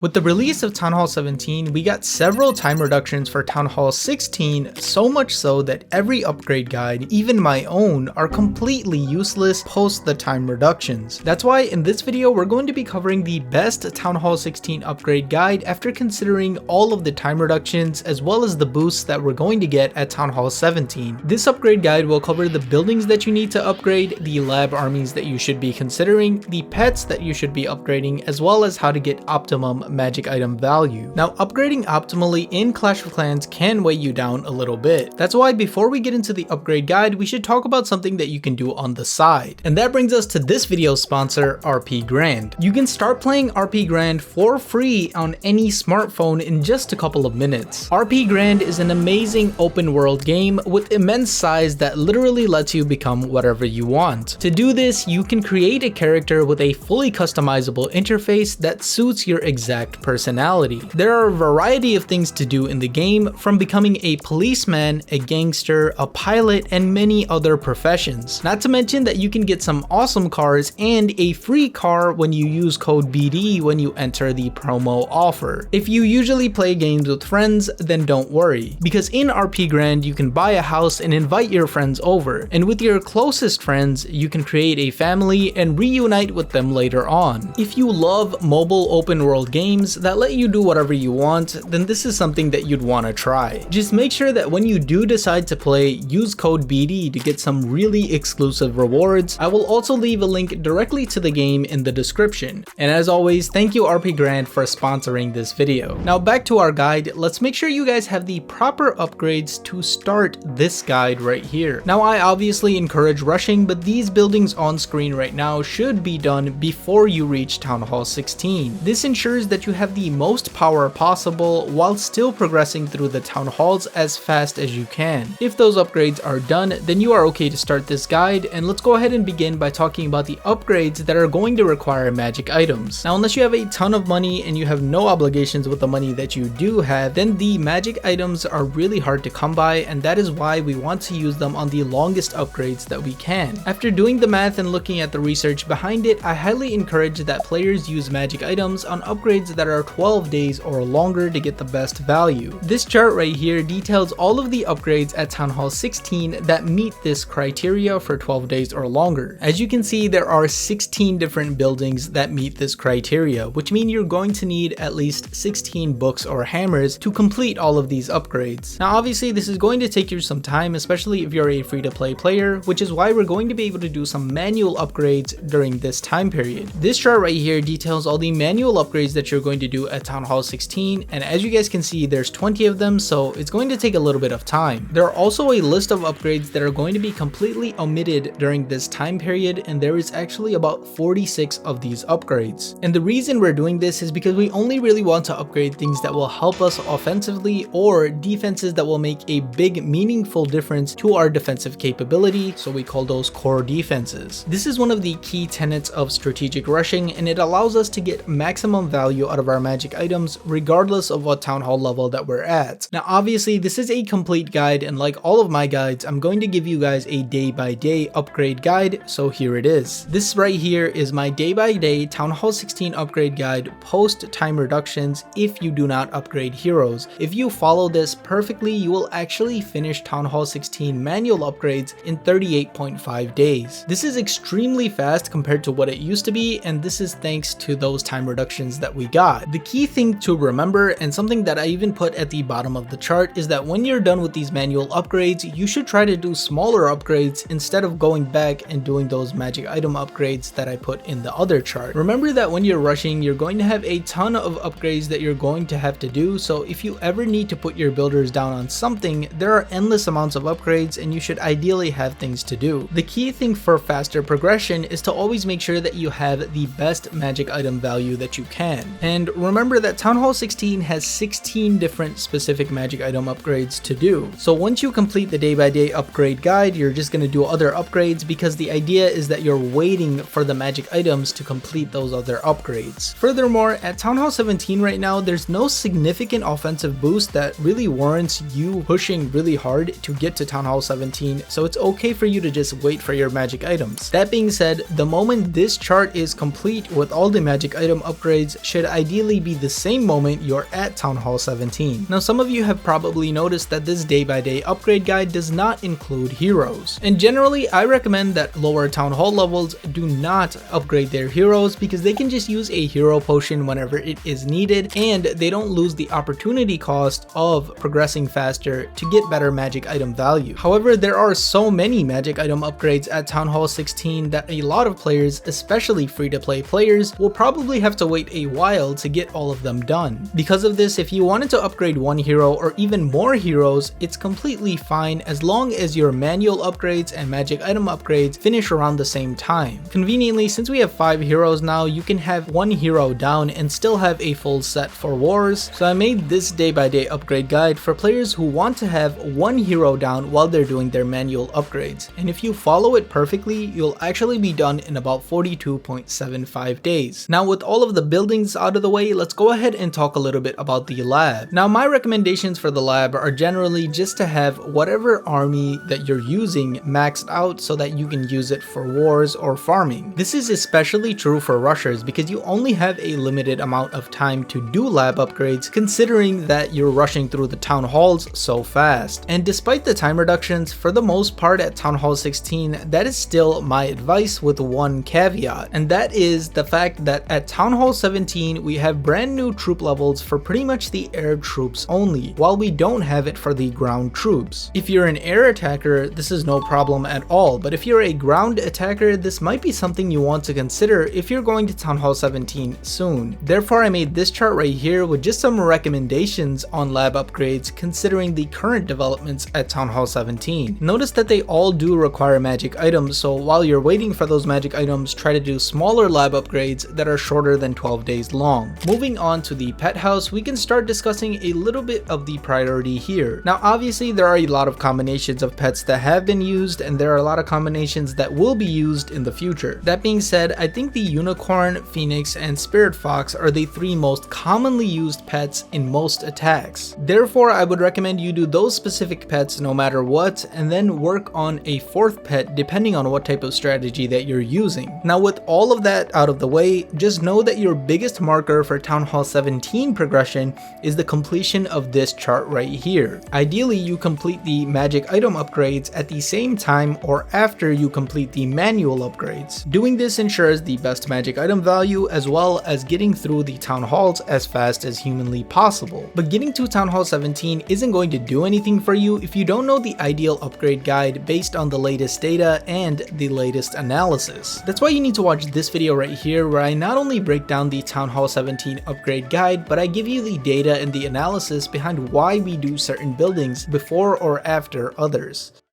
With the release of Town Hall 17, we got several time reductions for Town Hall 16, so much so that every upgrade guide, even my own, are completely useless post the time reductions. That's why in this video we're going to be covering the best Town Hall 16 upgrade guide after considering all of the time reductions as well as the boosts that we're going to get at Town Hall 17. This upgrade guide will cover the buildings that you need to upgrade, the lab armies that you should be considering, the pets that you should be upgrading, as well as how to get optimum magic item value. Now, upgrading optimally in Clash of Clans can weigh you down a little bit. That's why before we get into the upgrade guide, we should talk about something that you can do on the side. And that brings us to this video's sponsor, RP Grand. You can start playing RP Grand for free on any smartphone in just a couple of minutes. RP Grand is an amazing open world game with immense size that literally lets you become whatever you want. To do this, you can create a character with a fully customizable interface that suits your exact personality. There are a variety of things to do in the game, from becoming a policeman, a gangster, a pilot, and many other professions. Not to mention that you can get some awesome cars and a free car when you use code BD when you enter the promo offer. If you usually play games with friends, then don't worry, because in RP Grand you can buy a house and invite your friends over, and with your closest friends you can create a family and reunite with them later on. If you love mobile open world games that let you do whatever you want, then this is something that you'd want to try. Just make sure that when you do decide to play, use code BD to get some really exclusive rewards. I will also leave a link directly to the game in the description. And as always, thank you RP Grand for sponsoring this video. Now back to our guide, let's make sure you guys have the proper upgrades to start this guide right here. Now I obviously encourage rushing, but these buildings on screen right now should be done before you reach Town Hall 16. This ensures that you have the most power possible while still progressing through the town halls as fast as you can. If those upgrades are done, then you are okay to start this guide, and let's go ahead and begin by talking about the upgrades that are going to require magic items. Now unless you have a ton of money and you have no obligations with the money that you do have, then the magic items are really hard to come by, and that is why we want to use them on the longest upgrades that we can. After doing the math and looking at the research behind it, I highly encourage that players use magic items on upgrades that are 12 days or longer to get the best value. This chart right here details all of the upgrades at Town Hall 16 that meet this criteria for 12 days or longer. As you can see, there are 16 different buildings that meet this criteria, which means you're going to need at least 16 books or hammers to complete all of these upgrades. Now obviously this is going to take you some time, especially if you're a free-to-play player, which is why we're going to be able to do some manual upgrades during this time period. This chart right here details all the manual upgrades that you're going to do at Town Hall 16, and as you guys can see, there's 20 of them, so it's going to take a little bit of time. There are also a list of upgrades that are going to be completely omitted during this time period, and there is actually about 46 of these upgrades. And the reason we're doing this is because we only really want to upgrade things that will help us offensively or defenses that will make a big meaningful difference to our defensive capability, so we call those core defenses. This is one of the key tenets of strategic rushing, and it allows us to get maximum value out of our magic items regardless of what town hall level that we're at. Now obviously this is a complete guide, and like all of my guides, I'm going to give you guys a day-by-day upgrade guide, so here it is. This right here is my day-by-day Town Hall 16 upgrade guide post time reductions if you do not upgrade heroes. If you follow this perfectly, you will actually finish Town Hall 16 manual upgrades in 38.5 days. This is extremely fast compared to what it used to be, and this is thanks to those time reductions that we got. The key thing to remember, and something that I even put at the bottom of the chart, is that when you're done with these manual upgrades, you should try to do smaller upgrades instead of going back and doing those magic item upgrades that I put in the other chart. Remember that when you're rushing, you're going to have a ton of upgrades that you're going to have to do, so if you ever need to put your builders down on something, there are endless amounts of upgrades and you should ideally have things to do. The key thing for faster progression is to always make sure that you have the best magic item value that you can. And remember that Town Hall 16 has 16 different specific magic item upgrades to do. So once you complete the day-by-day upgrade guide, you're just going to do other upgrades, because the idea is that you're waiting for the magic items to complete those other upgrades. Furthermore, at Town Hall 17 right now, there's no significant offensive boost that really warrants you pushing really hard to get to Town Hall 17, so it's okay for you to just wait for your magic items. That being said, the moment this chart is complete with all the magic item upgrades, should ideally be the same moment you're at Town Hall 17. Now some of you have probably noticed that this day-by-day upgrade guide does not include heroes. And generally I recommend that lower Town Hall levels do not upgrade their heroes because they can just use a hero potion whenever it is needed and they don't lose the opportunity cost of progressing faster to get better magic item value. However, there are so many magic item upgrades at Town Hall 16 that a lot of players, especially free-to-play players, will probably have to wait a while to get all of them done. Because of this, if you wanted to upgrade one hero or even more heroes, it's completely fine as long as your manual upgrades and magic item upgrades finish around the same time. Conveniently, since we have 5 heroes now, you can have one hero down and still have a full set for wars, so I made this day-by-day upgrade guide for players who want to have one hero down while they're doing their manual upgrades, and if you follow it perfectly, you'll actually be done in about 42.75 days. Now with all of the buildings out of the way, let's go ahead and talk a little bit about the lab. Now my recommendations for the lab are generally just to have whatever army that you're using maxed out so that you can use it for wars or farming. This is especially true for rushers because you only have a limited amount of time to do lab upgrades considering that you're rushing through the town halls so fast. And despite the time reductions, for the most part at Town Hall 16, that is still my advice with one caveat, and that is the fact that at Town Hall 17 we have brand new troop levels for pretty much the air troops only, while we don't have it for the ground troops. If you're an air attacker, this is no problem at all, but if you're a ground attacker, this might be something you want to consider if you're going to Town Hall 17 soon. Therefore, I made this chart right here with just some recommendations on lab upgrades considering the current developments at Town Hall 17. Notice that they all do require magic items, so while you're waiting for those magic items, try to do smaller lab upgrades that are shorter than 12 days long. Moving on to the pet house, we can start discussing a little bit of the priority here. Now obviously there are a lot of combinations of pets that have been used and there are a lot of combinations that will be used in the future. That being said, I think the unicorn, phoenix, and spirit fox are the 3 most commonly used pets in most attacks. Therefore, I would recommend you do those specific pets no matter what, and then work on a 4th pet depending on what type of strategy that you're using. Now with all of that out of the way, just know that your biggest marker for Town Hall 17 progression is the completion of this chart right here. Ideally, you complete the magic item upgrades at the same time or after you complete the manual upgrades. Doing this ensures the best magic item value as well as getting through the town halls as fast as humanly possible. But getting to Town Hall 17 isn't going to do anything for you if you don't know the ideal upgrade guide based on the latest data and the latest analysis. That's why you need to watch this video right here where I not only break down the Town Hall 17 upgrade guide, but I give you the data and the analysis behind why we do certain buildings before or after others.